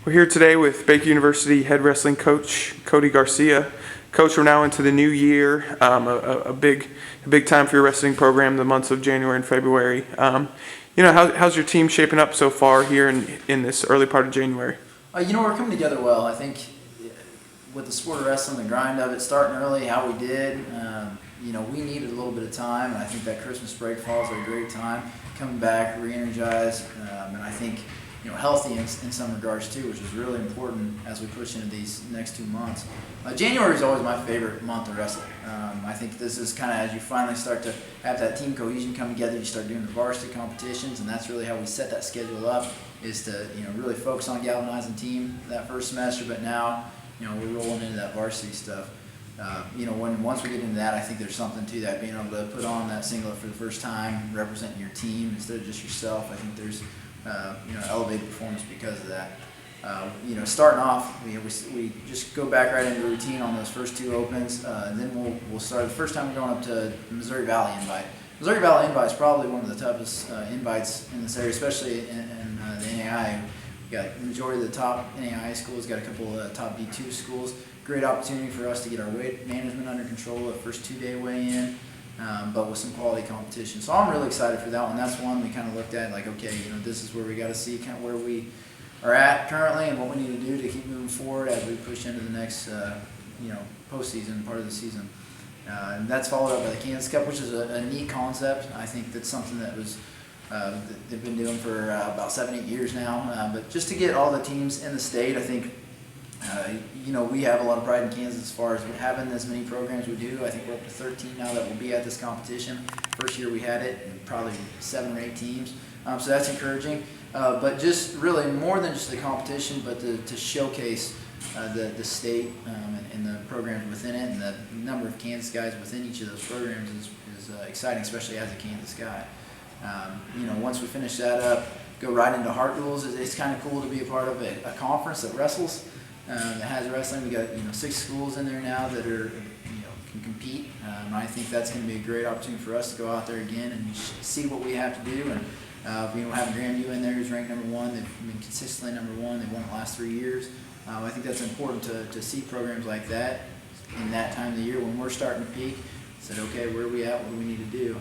We're here today with Baker University head wrestling coach Cody Garcia. Coach, we're now into the new year, a big time for your wrestling program, the months of January and February. How's your team shaping up so far here in this early part of January? We're coming together well. I think with the sport of wrestling, the grind of it, starting early, how we did, we needed a little bit of time, and I think that Christmas break falls at a great time. Coming back, re-energized, and I think healthy in some regards too, which is really important as we push into these next 2 months. January is always my favorite month to wrestle. I think this is kind of as you finally start to have that team cohesion come together, you start doing the varsity competitions, and that's really how we set that schedule up, is to really focus on galvanizing team that first semester, but now we're rolling into that varsity stuff. Once we get into that, I think there's something to that, being able to put on that singlet for the first time, representing your team instead of just yourself. I think there's elevated performance because of that. Starting off, we just go back right into routine on those first 2 opens, and then we'll start. The first time we're going up to Missouri Valley Invite. Missouri Valley Invite is probably one of the toughest invites in this area, especially in the NAI. We got the majority of the top NAI schools, got a couple of top D2 schools. Great opportunity for us to get our weight management under control the first 2-day weigh-in, but with some quality competition. So I'm really excited for that one. That's one we kind of looked at like, okay, this is where we got to see kind of where we are at currently and what we need to do to keep moving forward as we push into the next, postseason part of the season. And that's followed up by the Kansas Cup, which is a neat concept. I think that's something that was they've been doing for about 7-8 years now. But just to get all the teams in the state, I think we have a lot of pride in Kansas as far as having as many programs we do. I think we're up to 13 now that will be at this competition. First year we had it, and probably 7 or 8 teams. So that's encouraging. But just really more than just the competition, but to showcase the state and the programs within it, and the number of Kansas guys within each of those programs is exciting, especially as a Kansas guy. Once we finish that up, go right into Heart Duels. It's kind of cool to be a part of a conference that wrestles. That has wrestling. We got 6 schools in there now that are can compete. I think that's going to be a great opportunity for us to go out there again and see what we have to do. And having Grandview in there who's ranked #1. They've been consistently #1. They've won the last 3 years. I think that's important to see programs like that in that time of the year when we're starting to peak. Said, okay, where are we at? What do we need to do?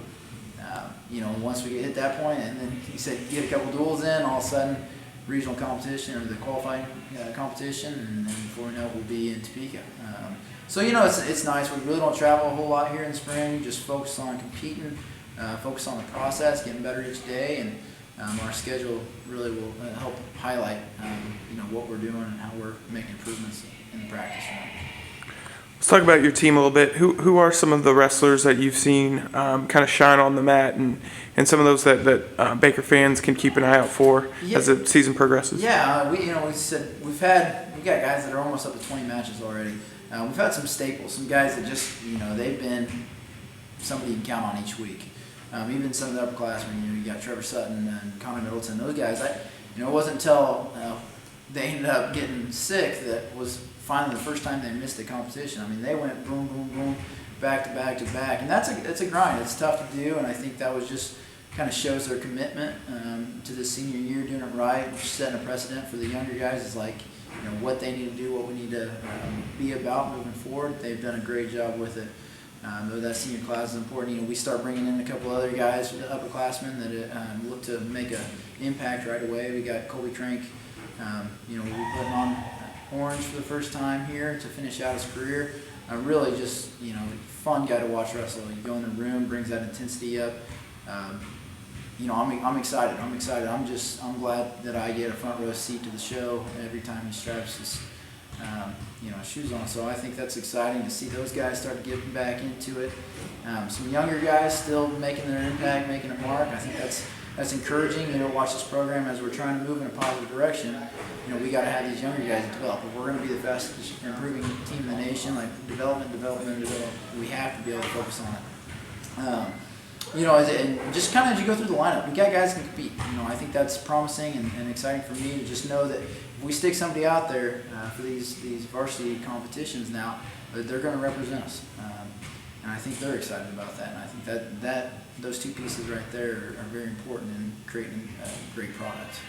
Once we hit that point, and then he said you get a couple duels in, all of a sudden regional competition or the qualifying competition, and then before we know it, we'll be in Topeka. It's nice. We really don't travel a whole lot here in the spring. Just focus on competing, focus on the process, getting better each day, and our schedule really will help highlight what we're doing and how we're making improvements in the practice room. Let's talk about your team a little bit. Who are some of the wrestlers that you've seen kind of shine on the mat, and some of those that Baker fans can keep an eye out for as the season progresses? Yeah, we said we've got guys that are almost up to 20 matches already. We've had some staples, some guys that just they've been somebody you can count on each week. Even some of the upperclassmen, you got Trevor Sutton and Connor Middleton. Those guys, it wasn't until they ended up getting sick that was finally the first time they missed the competition. I mean, they went boom, boom, boom, back to back to back, and that's a grind. It's tough to do, and I think that was just kind of shows their commitment to the senior year, doing it right, setting a precedent for the younger guys. Is like what they need to do, what we need to be about moving forward. They've done a great job with it. Though that senior class is important. We start bringing in a couple other guys, upperclassmen that look to make an impact right away. We got Colby Trank. We're putting on orange for the first time here to finish out his career. Really just fun guy to watch wrestle. You go in the room, brings that intensity up. I'm excited. I'm glad that I get a front row seat to the show every time he straps his shoes on. So I think that's exciting to see those guys start getting back into it. Some younger guys still making their impact, making a mark. I think that's encouraging. Watch this program as we're trying to move in a positive direction. We got to have these younger guys develop. If we're going to be the fastest improving team in the nation, like development, we have to be able to focus on it. And just kind of as you go through the lineup, we got guys that can compete. I think that's promising and exciting for me to just know that if we stick somebody out there for these varsity competitions now, that they're going to represent us. And I think they're excited about that. And I think that those 2 pieces right there are very important in creating a great product.